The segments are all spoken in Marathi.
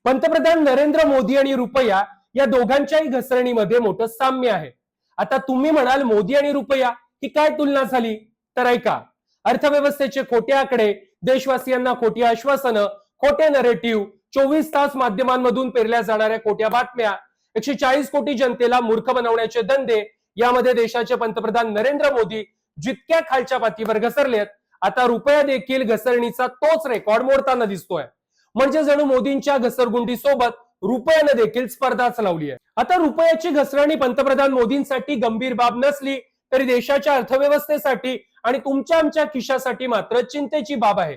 पंतप्रधान नरेंद्र मोदी आणि रुपया या दोघांच्याही घसरणीमध्ये मोठं साम्य आहे. आता तुम्ही म्हणाल मोदी आणि रुपया ही काय तुलना झाली, तर ऐका. अर्थव्यवस्थेचे खोटे आकडे, देशवासियांना खोटी आश्वासनं, खोटे नरेटिव्ह, 24 तास माध्यमांमधून पेरल्या जाणाऱ्या खोट्या बातम्या, 140 कोटी जनतेला मूर्ख बनवण्याचे धंदे, यामध्ये देशाचे पंतप्रधान नरेंद्र मोदी जितक्या खालच्या पातळीवर घसरलेत, आता रुपया देखील घसरणीचा तोच रेकॉर्ड मोडताना दिसतोय. म्हणजे जणू मोदींच्या घसरगुंडी सोबत रुपयाने देखील स्पर्धाच लावली आहे. आता रुपयाची घसरणी पंतप्रधान मोदींसाठी गंभीर बाब नसली तरी देशाच्या अर्थव्यवस्थेसाठी आणि तुमच्या आमच्या खिशासाठी मात्र चिंतेची बाब आहे.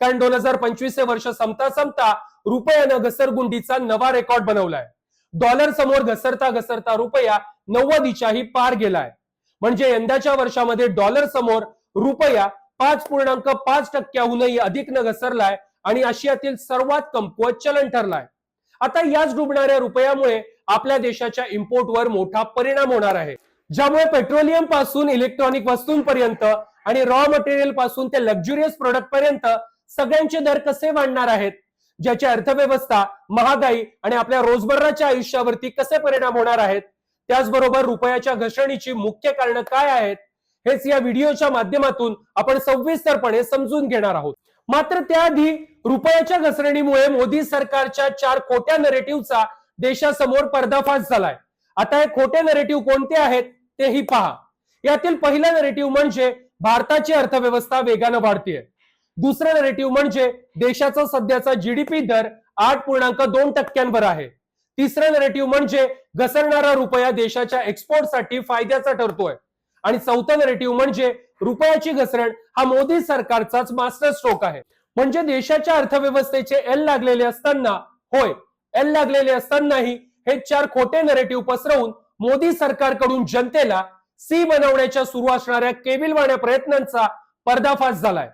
कारण 2025 हे वर्ष संपता संपता रुपयानं घसरगुंडीचा नवा रेकॉर्ड बनवलाय. डॉलर समोर घसरता घसरता रुपया 90च्याही पार गेलाय. म्हणजे यंदाच्या वर्षामध्ये डॉलर समोर रुपया 5.5% अधिक न घसरलाय आणि आशियातील सर्वात कमकुवत चलन ठरलाय. आता याच डुबणाऱ्या रुपयामुळे आपल्या देशाच्या इम्पोर्टवर मोठा परिणाम होणार आहे, ज्यामुळे पेट्रोलियम पासून इलेक्ट्रॉनिक वस्तूंपर्यंत आणि रॉ मटेरियल पासून ते लक्झुरियस प्रोडक्ट पर्यंत सगळ्यांचे दर कसे वाढणार आहेत, ज्याची अर्थव्यवस्था, महागाई आणि आपल्या रोजमर्राच्या आयुष्यावरती कसे परिणाम होणार आहेत, त्याचबरोबर रुपयाच्या घसरणीची मुख्य कारणं काय आहेत, हेच या व्हिडिओच्या माध्यमातून आपण सविस्तरपणे समजून घेणार आहोत. मात्र त्याआधी रुपयाच्या घसरणीमुळे मोदी सरकारच्या 4 खोट्या नरेटिव्हचा देशासमोर पर्दाफाश झालाय. आता हे खोटे नरेटिव्ह कोणते आहेत तेही पहा. यातील पहिला नरेटिव्ह म्हणजे भारताची अर्थव्यवस्था वेगानं वाढतेय. दुसरा नरेटिव्ह म्हणजे देशाचा सध्याचा जीडीपी दर 8.2% आहे. तिसरा नरेटिव्ह म्हणजे घसरणारा रुपया देशाच्या एक्सपोर्टसाठी फायद्याचा ठरतोय. आणि चौथा नरेटिव्ह म्हणजे रुपयाची घसरण हा मोदी सरकारचाच मास्टर स्ट्रोक आहे. म्हणजे देशाच्या अर्थव्यवस्थेचे एल लागलेले असताना, होय एल लागलेले असतानाही हे 4 खोटे नरेटिव्ह पसरवून मोदी सरकारकडून जनतेला सी बनवण्याच्या सुरू असणाऱ्या केविलवाण्या प्रयत्नांचा पर्दाफाश झालाय.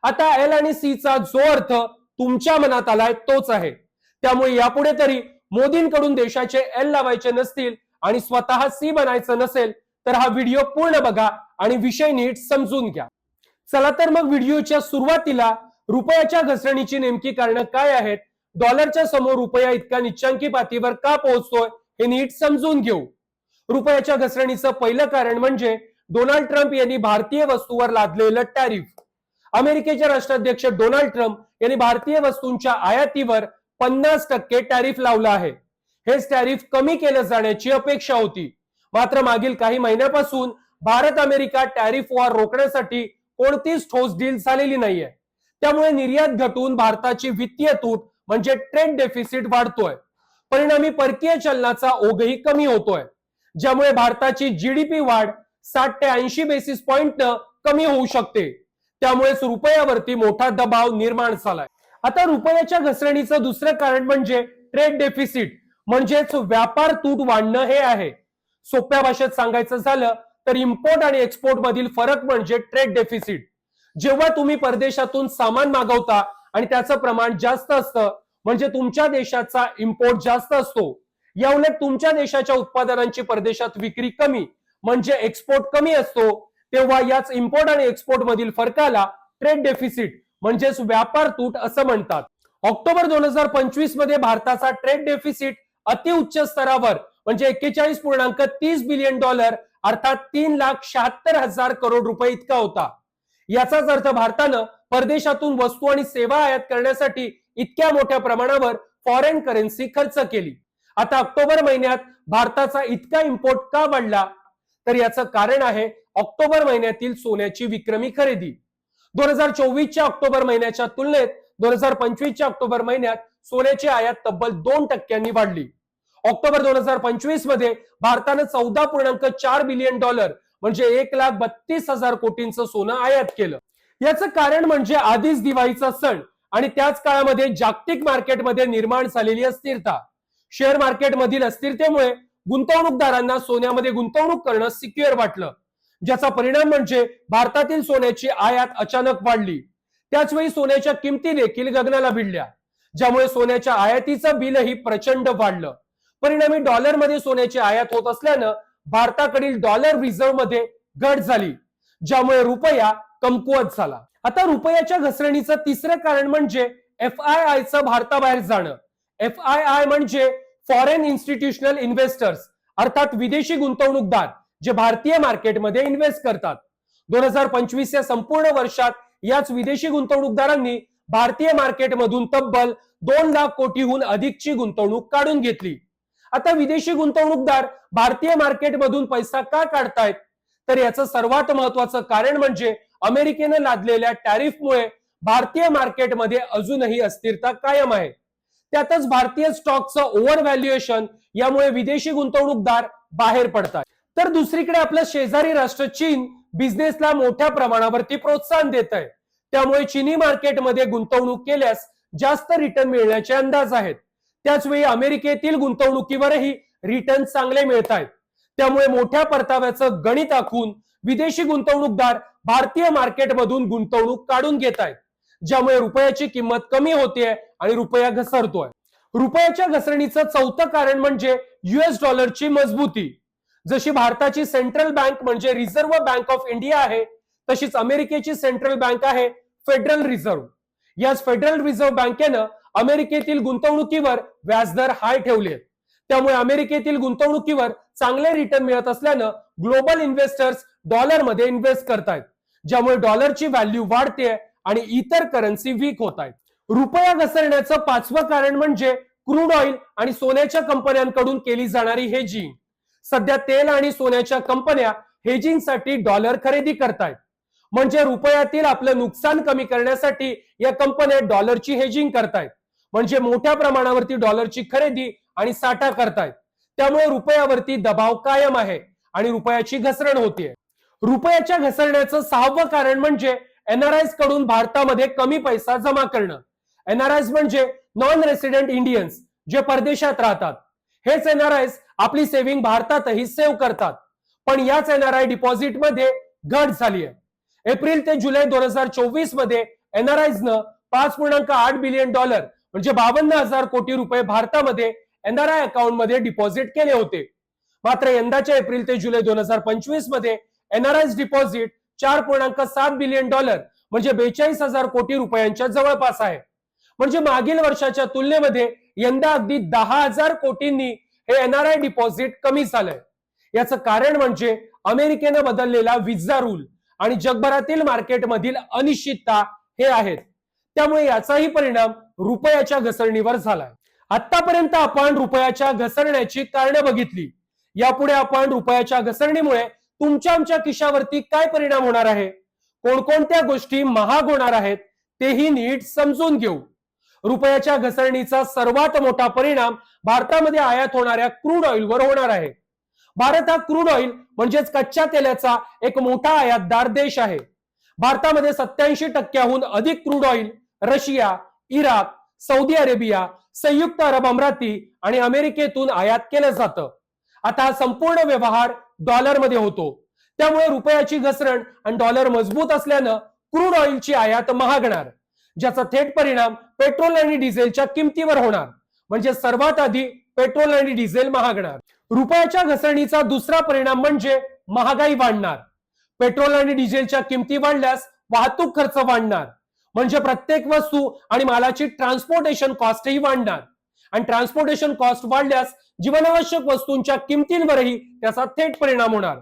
आता एल आणि सी चा जो अर्थ तुमच्या मनात आलाय तोच आहे. त्यामुळे यापुढे तरी मोदींकडून देशाचे एल लावायचे नसतील आणि स्वतः सी बनायचं नसेल तर हा व्हिडिओ पूर्ण बघा आणि विषय नीट समजून घ्या. चला तर मग व्हिडिओच्या सुरुवातीला रुपयाच्या घसरणीची नेमकी कारणं काय आहेत, डॉलरच्या समोर रुपया इतका निच्चांकी पातळीवर का पोहोचतोय हे नीट समजून घेऊ. रुपयाच्या घसरणीचं पहिलं कारण म्हणजे डोनाल्ड ट्रम्प यांनी भारतीय वस्तूंवर लादलेलं टॅरिफ. अमेरिकेचे राष्ट्राध्यक्ष डोनाल्ड ट्रम्प यांनी भारतीय वस्तूंच्या आयातीवर 50% टॅरिफ लावलं आहे. हेच टॅरिफ कमी केलं जाण्याची अपेक्षा होती. मात्र मागील काही महिन्यापासून भारत अमेरिका टॅरिफ वॉर रोखण्यासाठी कोणतीच ठोस डील झालेली नाहीये. त्यामुळे निर्यात घटून भारताची वित्तीय तूट म्हणजे ट्रेड डेफिसिट वाढतोय. परिणामी परकीय चलनाचा ओघही कमी होतोय, ज्यामुळे भारताची जीडीपी वाढ 60 ते 80 बेसिस पॉइंट कमी होऊ शकते. त्यामुळेच रुपयावरती मोठा दबाव निर्माण झालाय. आता रुपयाच्या घसरणीचं दुसरं कारण म्हणजे ट्रेड डेफिसिट म्हणजेच व्यापार तूट वाढणं हे आहे. सोप्या भाषेत सांगायचं झालं तर इम्पोर्ट आणि एक्सपोर्ट मधील फरक म्हणजे ट्रेड डेफिसिट. जेव्हा तुम्ही परदेशातून सामान मागवता आणि त्याचं प्रमाण जास्त असतं म्हणजे तुमच्या देशाचा इम्पोर्ट जास्त असतो. याउलट तुमच्या देशाच्या उत्पादनांची परदेशात विक्री कमी म्हणजे एक्सपोर्ट कमी असतो, तेव्हा याच इम्पोर्ट आणि एक्सपोर्ट मधील फरकाला ट्रेड डेफिसिट म्हणजेच व्यापार तूट असं म्हणतात. ऑक्टोबर 2025 मध्ये भारताचा ट्रेड डेफिसिट अतिउच्च स्तरावर म्हणजे 41.30 बिलियन डॉलर अर्थात 3,76,000 करोड रुपये इतका होता. याचाच अर्थ भारतानं परदेशातून वस्तू आणि सेवा आयात करण्यासाठी इतक्या मोठ्या प्रमाणावर फॉरेन करन्सी खर्च केली. आता ऑक्टोबर महिन्यात भारताचा इतका इम्पोर्ट का वाढला, तर याचं कारण आहे ऑक्टोबर महिन्यातील सोन्याची विक्रमी खरेदी. 2024च्या ऑक्टोबर महिन्याच्या तुलनेत 2025च्या ऑक्टोबर महिन्यात सोन्याची आयात तब्बल 2% वाढली. ऑक्टोबर 2025 मध्ये भारतानं 14.4 बिलियन डॉलर म्हणजे 1,32,000 कोटींचं सोनं आयात केलं. याचं कारण म्हणजे आधीच दिवाळीचा सण आणि त्याच काळामध्ये जागतिक मार्केटमध्ये निर्माण झालेली अस्थिरता. शेअर मार्केट मधील अस्थिरतेमुळे गुंतवणूकदारांना सोन्यामध्ये गुंतवणूक करणं सिक्युअर वाटलं, ज्याचा परिणाम म्हणजे भारतातील सोन्याची आयात अचानक वाढली. त्याचवेळी सोन्याच्या किमती देखील गगनाला भिडल्या, ज्यामुळे सोन्याच्या आयातीचं बिलही प्रचंड वाढलं. परिणामी डॉलरमध्ये सोन्याची आयात होत असल्यानं भारताकडील डॉलर रिझर्व्ह मध्ये घट झाली, ज्यामुळे रुपया कमकुवत झाला. आता रुपयाच्या घसरणीचं तिसरं कारण म्हणजे FIIचं भारताबाहेर जाणं. FII म्हणजे फॉरेन इन्स्टिट्यूशनल इन्व्हेस्टर्स, अर्थात विदेशी गुंतवणूकदार जे भारतीय मार्केटमध्ये इन्व्हेस्ट करतात. 2025 या संपूर्ण वर्षात याच विदेशी गुंतवणूकदारांनी भारतीय मार्केटमधून तब्बल 2 लाख कोटीहून अधिकची गुंतवणूक काढून घेतली. आता विदेशी गुंतवणूकदार भारतीय मार्केटमधून पैसा का काढतायत, तर याचं सर्वात महत्वाचं कारण म्हणजे अमेरिकेनं लादलेल्या टॅरिफमुळे भारतीय मार्केटमध्ये अजूनही अस्थिरता कायम आहे. त्यातच भारतीय स्टॉकचं ओव्हर व्हॅल्युएशन यामुळे विदेशी गुंतवणूकदार बाहेर पडतात. तर दुसरीकडे आपलं शेजारी राष्ट्र चीन बिझनेसला मोठ्या प्रमाणावरती प्रोत्साहन देत आहे. त्यामुळे चीनी मार्केटमध्ये गुंतवणूक केल्यास जास्त रिटर्न मिळण्याचे अंदाज आहेत. त्याचवेळी अमेरिकेतील गुंतवणुकीवरही रिटर्न चांगले मिळत आहेत. त्यामुळे मोठ्या परताव्याचं गणित आखून विदेशी गुंतवणूकदार भारतीय मार्केटमधून गुंतवणूक काढून घेत आहेत, ज्यामुळे रुपयाची किंमत कमी होते आणि रुपया घसरतोय. रुपयाच्या घसरणीचं चौथं कारण म्हणजे US डॉलरची मजबूती. जशी भारताची सेंट्रल बँक म्हणजे रिझर्व्ह बँक ऑफ इंडिया आहे, तशीच अमेरिकेची सेंट्रल बँक आहे फेडरल रिझर्व्ह. याच फेडरल रिझर्व्ह बँकेनं अमेरिकेतील गुंतवणुकीवर व्याजदर हाय ठेवले. त्यामुळे अमेरिकेतील गुंतवणुकीवर चांगले रिटर्न मिळत असल्यानं ग्लोबल इन्व्हेस्टर्स डॉलरमध्ये इन्व्हेस्ट करतायत, ज्यामुळे डॉलरची व्हॅल्यू वाढते आणि इतर करन्सी वीक होत आहेत. रुपया घसरण्याचं पाचवं कारण म्हणजे क्रूड ऑइल आणि सोन्याच्या कंपन्यांकडून केली जाणारी हेजिंग. सध्या तेल आणि सोन्याच्या कंपन्या हेजिंगसाठी डॉलर खरेदी करतायत. म्हणजे रुपयातील आपलं नुकसान कमी करण्यासाठी या कंपन्या डॉलरची हेजिंग करतायत. म्हणजे मोठ्या प्रमाणावरती डॉलरची खरेदी आणि साठा करतायत. त्यामुळे रुपयावरती दबाव कायम आहे आणि रुपयाची घसरण होतीये. रुपयाच्या घसरण्याचं सहावं कारण म्हणजे NRIs कडून भारतामध्ये कमी पैसा जमा करणं. NRIs म्हणजे नॉन रेसिडेंट इंडियन्स, जे परदेशात राहतात. हेच NRIs आपली सेव्हिंग भारतातही सेव्ह करतात. पण याच NRI डिपॉझिटमध्ये घट झाली आहे. एप्रिल ते जुलै 2024 मध्ये NRIs न $5.8 बिलियन म्हणजे 52,000 कोटी रुपये भारतामध्ये NRI अकाउंट मध्ये डिपॉझिट केले होते. मात्र यंदाच्या एप्रिल ते जुलै 2025 मध्ये NRIs डिपॉझिट $4.7 बिलियन म्हणजे 42,000 कोटी रुपयांच्या जवळपास आहे. म्हणजे मागील वर्षाच्या तुलनेमध्ये यंदा अगदी 10,000 कोटींनी हे NRI डिपॉझिट कमी झालंय. याचं कारण म्हणजे अमेरिकेनं बदललेला व्हिसा रूल आणि जगभरातील मार्केटमधील अनिश्चितता हे आहेत. त्यामुळे याचाही परिणाम रुपयाच्या घसरणीवर झालाय. आतापर्यंत आपण रुपयाच्या घसरण्याची कारणं बघितली. यापुढे आपण रुपयाच्या घसरणीमुळे तुमच्या आमच्या खिशावरती काय परिणाम होणार आहे, कोणकोणत्या गोष्टी महाग होणार आहेत तेही नीट समजून घेऊ. रुपयाच्या घसरणीचा सर्वात मोठा परिणाम भारतामध्ये आयात होणाऱ्या क्रूड ऑइलवर होणार आहे. भारत हा क्रूड ऑइल म्हणजेच कच्च्या तेलाचा एक मोठा आयातदार देश आहे. भारतामध्ये 87% अधिक crude oil Russia, Iraq, Saudi Arabia, संयुक्त अरब अमिराती आणि अमेरिकेतून आयात केलं जातं. आता हा संपूर्ण व्यवहार डॉलरमध्ये होतो. त्यामुळे रुपयाची घसरण आणि डॉलर मजबूत असल्यानं क्रूड ऑइलची आयात महागणार, ज्याचा थेट परिणाम पेट्रोल आणि डिझेलच्या किमतीवर होणार. म्हणजे सर्वात आधी पेट्रोल आणि डिझेल महागणार. रुपयाच्या घसरणीचा दुसरा परिणाम म्हणजे महागाई वाढणार. पेट्रोल आणि डिझेलच्या किमती वाढल्यास वाहतूक खर्च वाढणार. म्हणजे प्रत्येक वस्तू आणि मालाची ट्रान्सपोर्टेशन कॉस्टही वाढणार. आणि ट्रान्सपोर्टेशन कॉस्ट वाढल्यास जीवनावश्यक वस्तूंच्या किमतींवरही त्याचा थेट परिणाम होणार.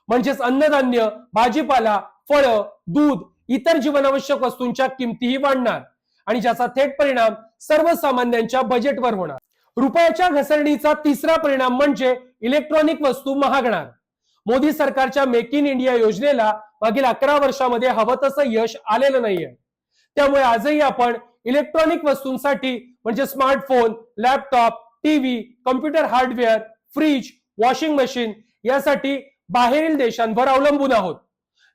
म्हणजेच अन्नधान्य, भाजीपाला, फळं, दूध, इतर जीवनावश्यक वस्तूंच्या किमतीही वाढणार आणि ज्याचा थेट परिणाम सर्वसामान्यांच्या बजेटवर होणार. रुपयाच्या घसरणीचा तिसरा परिणाम म्हणजे इलेक्ट्रॉनिक वस्तू महागणार. मोदी सरकारच्या मेक इन इंडिया योजनेला मागील 11 वर्षामध्ये हवं तसं यश आलेलं नाहीये. त्यामुळे आजही आपण इलेक्ट्रॉनिक वस्तूंसाठी म्हणजे smartphone, laptop, TV, computer hardware, fridge, washing machine यासाठी बाहेरील देशांवर अवलंबून आहोत,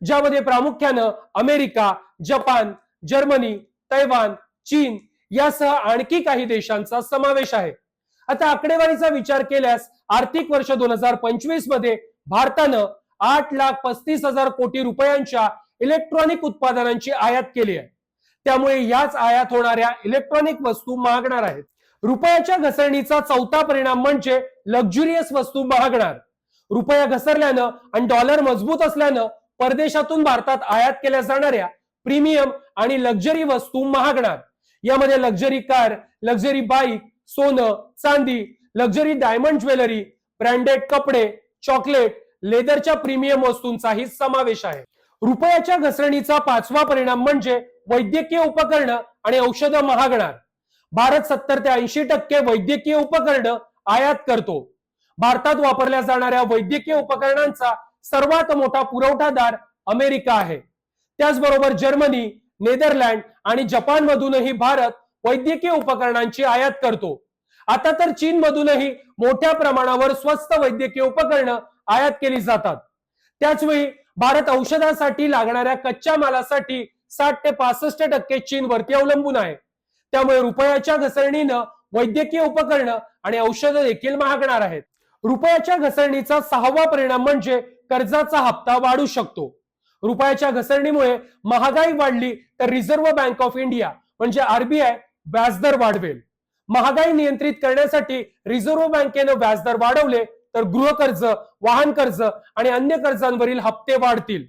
ज्यामध्ये प्रामुख्यानं अमेरिका, जपान, जर्मनी, तैवान, चीन यासह आणखी काही देशांचा समावेश आहे. आता आकडेवारीचा विचार केल्यास आर्थिक वर्ष 2025 मध्ये भारतानं 8,35,000 कोटी रुपयांच्या इलेक्ट्रॉनिक उत्पादनांची आयात केली आहे. त्यामुळे याच आयात होणाऱ्या इलेक्ट्रॉनिक वस्तू महागणार आहेत. रुपयाच्या घसरणीचा चौथा परिणाम म्हणजे लक्झुरियस वस्तू महागणार. रुपया घसरल्यानं आणि डॉलर मजबूत असल्यानं परदेशातून भारतात आयात केल्या जाणाऱ्या प्रीमियम आणि लक्झरी वस्तू महागणार. यामध्ये लक्झरी कार, लक्झरी बाईक, सोनं, चांदी, लक्झरी डायमंड ज्वेलरी, ब्रँडेड कपडे, चॉकलेट, लेदरच्या प्रीमियम वस्तूंचाही समावेश आहे. रुपयाच्या घसरणीचा पाचवा परिणाम म्हणजे वैद्यकीय उपकरणं आणि औषधं महागणार. भारत 70 ते 80% वैद्यकीय उपकरणं आयात करतो. भारतात वापरल्या जाणाऱ्या वैद्यकीय उपकरणांचा सर्वात मोठा पुरवठादार अमेरिका आहे. त्याचबरोबर जर्मनी, नेदरलँड आणि जपानमधूनही भारत वैद्यकीय उपकरणांची आयात करतो. आता तर चीनमधूनही मोठ्या प्रमाणावर स्वस्त वैद्यकीय उपकरणं आयात केली जातात. त्याचवेळी भारत औषधासाठी लागणाऱ्या कच्च्या मालासाठी 60 ते 65% चीनवरती अवलंबून आहे. त्यामुळे रुपयाच्या घसरणीनं वैद्यकीय उपकरणं आणि औषधं देखील महागणार आहेत. रुपयाच्या घसरणीचा सहावा परिणाम म्हणजे कर्जाचा हप्ता वाढू शकतो. रुपयाच्या घसरणीमुळे महागाई वाढली तर रिझर्व्ह बँक ऑफ इंडिया म्हणजे आरबीआय व्याजदर वाढवेल. महागाई नियंत्रित करण्यासाठी रिझर्व्ह बँकेनं व्याजदर वाढवले तर गृहकर्ज, वाहन कर्ज आणि अन्य कर्जांवरील हप्ते वाढतील.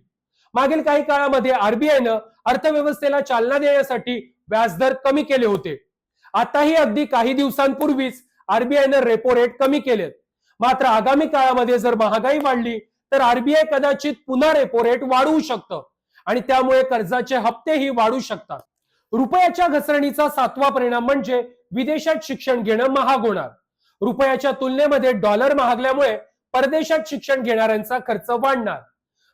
मागील काही काळामध्ये आरबीआयनं अर्थव्यवस्थेला चालना देण्यासाठी व्याजदर कमी केले होते. आताही अगदी काही दिवसांपूर्वीच आरबीआयनं रेपो रेट कमी केलेत. मात्र आगामी काळामध्ये जर महागाई वाढली तर आरबीआय कदाचित पुन्हा रेपो रेट वाढवू शकतं आणि त्यामुळे कर्जाचे हप्तेही वाढू शकतात. रुपयाच्या घसरणीचा सातवा परिणाम म्हणजे विदेशात शिक्षण घेणं महाग होणार. रुपयाच्या तुलनेमध्ये डॉलर महागल्यामुळे परदेशात शिक्षण घेणाऱ्यांचा खर्च वाढणार.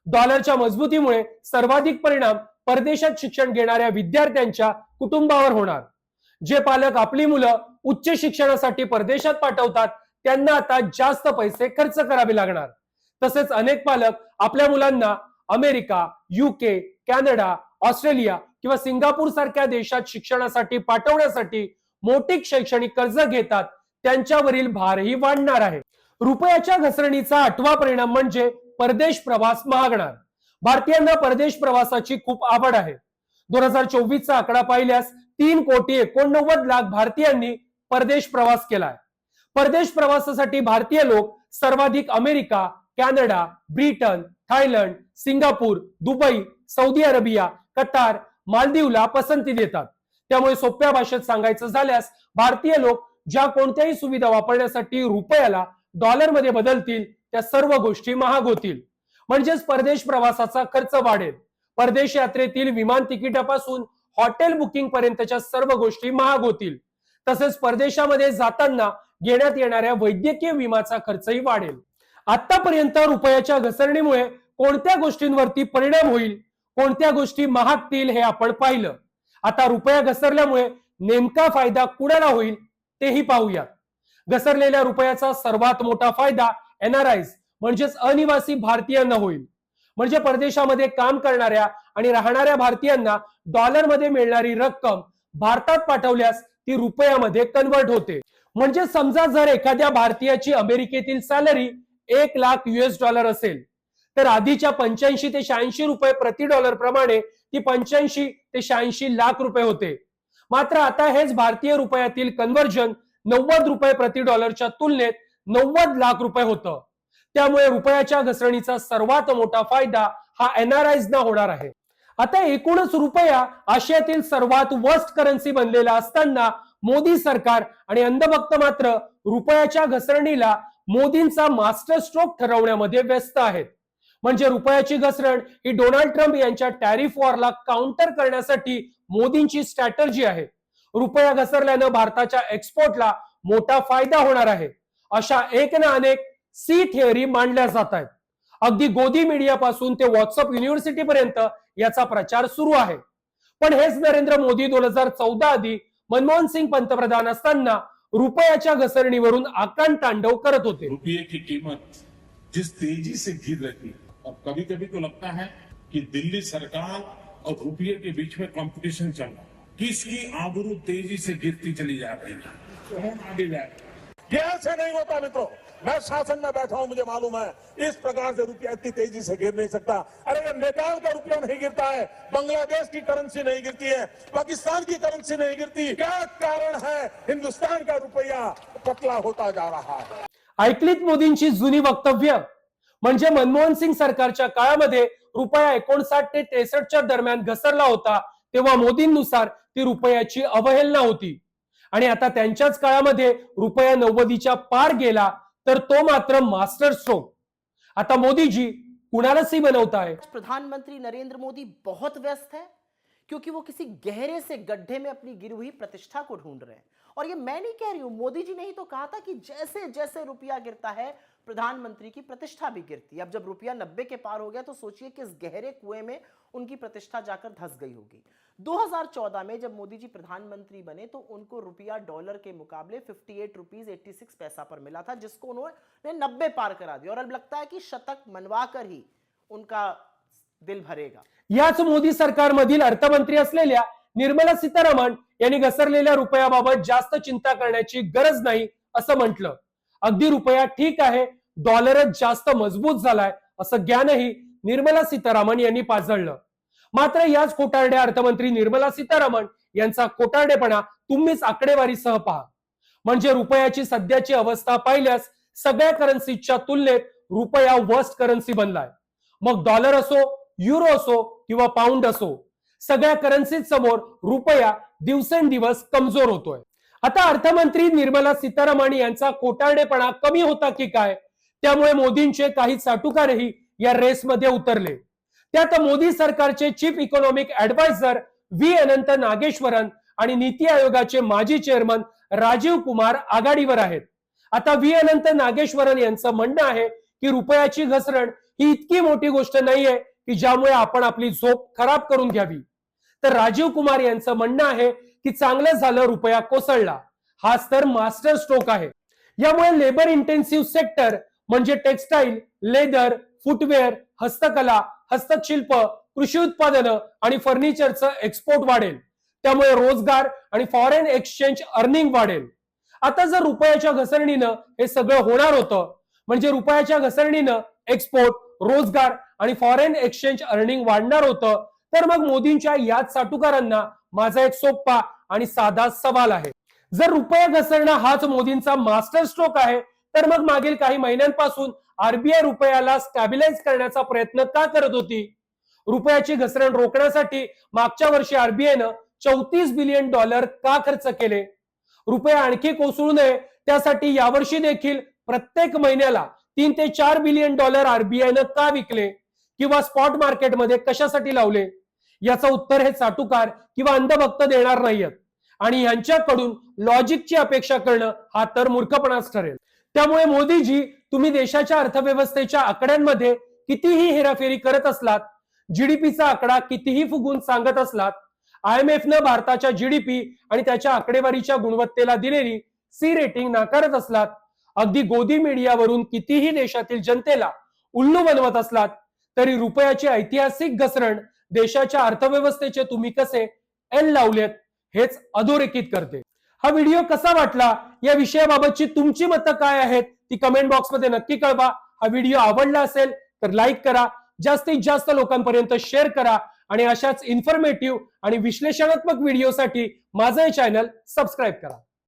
डॉलरच्या मजबूतीमुळे सर्वाधिक परिणाम परदेशात शिक्षण घेणाऱ्या विद्यार्थ्यांच्या कुटुंबावर होणार. जे पालक आपली मुलं उच्च शिक्षणासाठी परदेशात पाठवतात त्यांना आता जास्त पैसे खर्च करावे लागणार. तसेच अनेक पालक आपल्या मुलांना अमेरिका, युके, कॅनडा, ऑस्ट्रेलिया किंवा सिंगापूर सारख्या देशात शिक्षणासाठी पाठवण्यासाठी मोठी शैक्षणिक कर्ज घेतात. त्यांच्यावरील भारही वाढणार आहे. रुपयाच्या घसरणीचा आठवा परिणाम म्हणजे परदेश प्रवास महागणार. भारतीयांना परदेश प्रवासाची खूप आवड आहे. 2024 चा आकडा पाहिल्यास 3,89,00,000 भारतीयांनी परदेश प्रवास केलाय. परदेश प्रवासासाठी भारतीय लोक सर्वाधिक America, Canada, Britain, Thailand, Singapore, Dubai, Saudi Arabia, Qatar, मालदीवला पसंती देतात. त्यामुळे सोप्या भाषेत सांगायचं झाल्यास भारतीय लोक ज्या कोणत्याही सुविधा वापरण्यासाठी रुपयाला डॉलरमध्ये बदलतील त्या सर्व गोष्टी महाग होतील. म्हणजेच परदेश प्रवासाचा खर्च वाढेल. परदेश यात्रेतील विमान तिकिटापासून हॉटेल बुकिंग पर्यंतच्या सर्व गोष्टी महाग होतील. तसेच परदेशामध्ये जाताना घेण्यात येणाऱ्या वैद्यकीय विमाचा खर्चही वाढेल. आतापर्यंत रुपयाच्या घसरणीमुळे कोणत्या गोष्टींवरती परिणाम होईल, कोणत्या गोष्टी महागतील हे आपण पाहिलं. आता रुपया घसरल्यामुळे नेमका फायदा कुणाला होईल तेही पाहूयात. घसरलेल्या रुपयाचा सर्वात मोठा फायदा एनआरआयज म्हणजेच अनिवासी भारतीयांना होईल. म्हणजे परदेशामध्ये काम करणाऱ्या आणि राहणाऱ्या भारतीयांना डॉलरमध्ये मिळणारी रक्कम भारतात पाठवल्यास ती रुपयामध्ये कन्वर्ट होते. म्हणजे समजा जर एखाद्या भारतीयाची अमेरिकेतील सॅलरी $1,00,000 असेल तर आधीच्या 85 ते 86 रुपये प्रति डॉलर प्रमाणे ती 85 ते 86 लाख रुपये होते. मात्र आता हेच भारतीय रुपयातील कन्व्हर्जन 90 रुपये प्रति डॉलरच्या तुलनेत 90 लाख रुपये होतं. त्यामुळे रुपयाच्या घसरणीचा सर्वात मोठा फायदा हा एनआरआयजना होणार आहे. आता एकूणच रुपया आशियातील सर्वात वर्स्ट करन्सी बनलेला असताना मोदी सरकार आणि अंधभक्त मात्र रुपयाच्या घसरणीला मोदींचा मास्टर स्ट्रोक ठरवण्यामध्ये व्यस्त आहेत. म्हणजे रुपयाची घसरण ही डोनाल्ड ट्रम्प यांच्या टॅरिफ वॉरला काउंटर करण्यासाठी मोदींची स्ट्रॅटर्जी आहे. रुपया घसरल्यानं भारताच्या एक्सपोर्टला मोठा फायदा होणार आहे. अशा एक ना अनेक सी थिअरी मांडल्या जात आहेत. अगदी गोदी मीडिया पासून ते व्हॉट्सअप युनिव्हर्सिटी पर्यंत याचा प्रचार सुरू आहे. पण हेच नरेंद्र मोदी 2014 आधी मनमोहन सिंग पंतप्रधान असताना रुपयाच्या घसरणीवरून आकांत तांडव करत होते. रुपये की कीमत जिस तेजी से गिर रही है और कभी कभी तो लगता है कि दिल्ली सरकार और रुपये के बीच में कंपटीशन चल रहा है. किसकी आबरू तेजी से गिरती चली जा रही है, कौन आगे जाए. ये ऐसे नहीं होता मित्रों. मैं शासन में बैठा हूं, मुझे मालूम है इस प्रकार से रुपया इतनी तेजी से गिर नहीं सकता. अरे ये नेपाल का रुपया नहीं गिरता है, बांग्लादेश की करेंसी नहीं गिरती है, पाकिस्तान की करेंसी नहीं गिरती. क्या कारण है हिंदुस्तान का रुपया पतला होता जा रहा है. ऐकलीत मोदींची जुनी वक्तव्य. म्हणजे मनमोहन सिंग सरकारच्या काळामध्ये रुपया 59 ते 63 दरम्यान घसरला होता तेव्हा मोदींनुसार ती रुपयाची अवहेलना होती. आणि आता त्यांच्याच काळामध्ये रुपया 90च्या पार गेला तर तो मात्र मास्टर स्ट्रोक. आता मोदीजी कुणाला सी बनवताय? प्रधानमंत्री नरेंद्र मोदी बहुत व्यस्त है क्योंकि वो किसी गहरे से गड्ढे में अपनी गिरी हुई प्रतिष्ठा को ढूंढ रहे हैं। और ये मैं नहीं कह रही हूं, मोदी जी ने ही तो कहा था कि जैसे जैसे रुपया गिरता है प्रधानमंत्री की प्रतिष्ठा भी गिरती है। अब जब रुपया 90 के पार हो गया तो सोचिए किस गहरे कुएं में उनकी प्रतिष्ठा जाकर धंस गई होगी। 2014 में जब मोदी जी प्रधानमंत्री बने तो उनको रुपया डॉलर के मुकाबले 58 रुपीज 86 पैसा पर मिला था, जिसको उन्होंने 90 पार करा दिया। और अब लगता है कि शतक मनवाकर ही उनका दिल भरेगा। याच मोदी सरकारमधील अर्थमंत्री असलेल्या निर्मला सीतारामन यांनी घसरलेल्या रुपयाबाबत जास्त चिंता करण्याची गरज नाही असं म्हटलं. अगदी रुपया ठीक आहे, डॉलरच जास्त मजबूत झालाय असं ज्ञानही निर्मला सीतारामन यांनी पाजळलं. मात्र याच खोटारड्या अर्थमंत्री निर्मला सीतारामन यांचा खोटारडेपणा तुम्हीच आकडेवारीसह पहा. म्हणजे रुपयाची सध्याची अवस्था पाहिल्यास सगळ्या करन्सीच्या तुलनेत रुपया वर्स्ट करन्सी बनलाय. मग डॉलर असो, युरो असो किंवा पाऊंड असो, सगळ्या करन्सी समोर रुपया दिवसेंदिवस कमजोर होतोय. आता अर्थमंत्री निर्मला सीतारामन यांचा खोटारडेपणा कमी होता की काय, त्यामुळे मोदींचे काही चाटुकारही या रेसमध्ये उतरले. त्यात मोदी सरकारचे चीफ इकॉनॉमिक ऍडवायझर व्ही अनंत नागेश्वरन आणि नीती आयोगाचे माजी चेअरमन राजीव कुमार आघाडीवर आहेत. आता व्ही अनंत नागेश्वरन यांचं म्हणणं आहे की रुपयाची घसरण ही इतकी मोठी गोष्ट नाहीये की ज्यामुळे आपण आपली झोप खराब करून घ्यावी. तर राजीव कुमार यांचं म्हणणं आहे की चांगलं झालं रुपया कोसळला, हाच तर मास्टर स्ट्रोक आहे. यामुळे लेबर इंटेन्सिव्ह सेक्टर म्हणजे टेक्सटाईल, लेदर, फुटवेअर, हस्तकला, हस्तशिल्प, कृषी उत्पादनं आणि फर्निचरचं एक्सपोर्ट वाढेल. त्यामुळे रोजगार आणि फॉरेन एक्सचेंज अर्निंग वाढेल. आता जर रुपयाच्या घसरणीनं हे सगळं होणार होतं, म्हणजे रुपयाच्या घसरणीनं एक्सपोर्ट, रोजगार आणि फॉरेन एक्सचेंज अर्निंग वाढणार होतं, तर मग मोदींच्या याच साटुकारांना माझा एक सोपा आणि साधा सवाल आहे. जर रुपया घसरणं हाच मोदींचा मास्टर स्ट्रोक आहे, तर मग मागील काही महिन्यांपासून आरबीआय रुपयाला स्टॅबिलाइज करण्याचा प्रयत्न का करत होती? रुपयाची घसरण रोखण्यासाठी मागच्या वर्षी आरबीआयनं $34 बिलियन का खर्च केले? रुपया आणखी कोसळू नये त्यासाठी यावर्षी देखील प्रत्येक महिन्याला $3 ते $4 बिलियन आरबीआयनं का विकले किंवा स्पॉट मार्केटमध्ये कशासाठी लावले? याचं उत्तर हे चाटुकार किंवा अंधभक्त देणार नाहीयेत. आणि यांच्याकडून लॉजिकची अपेक्षा करणं हा तर मूर्खपणाच ठरेल. त्यामुळे मोदीजी, तुम्ही देशाच्या अर्थव्यवस्थेच्या आकड्यांमध्ये कितीही हेराफेरी करत असलात, जीडीपीचा आकडा कितीही फुगून सांगत असलात, IMFनं भारताच्या जीडीपी आणि त्याच्या आकडेवारीच्या गुणवत्तेला दिलेली सी रेटिंग नाकारत असलात, अगदी गोदी मीडियावरून कितीही देशातील जनतेला उल्लू बनवत असलात, तरी रुपयाची ऐतिहासिक घसरण देशाच्या अर्थव्यवस्थेचे तुम्ही कसे एल लावलेत हेच अधोरेखित करते. हा व्हिडिओ कसा वाटला, या विषयाबाबतची तुमची मतं काय आहेत ती कमेंट बॉक्समध्ये नक्की कळवा. हा व्हिडिओ आवडला असेल तर लाईक करा, जास्तीत जास्त लोकांपर्यंत शेअर करा आणि अशाच इन्फॉर्मेटिव्ह आणि विश्लेषणात्मक व्हिडिओसाठी माझं हे चॅनल सबस्क्राईब करा.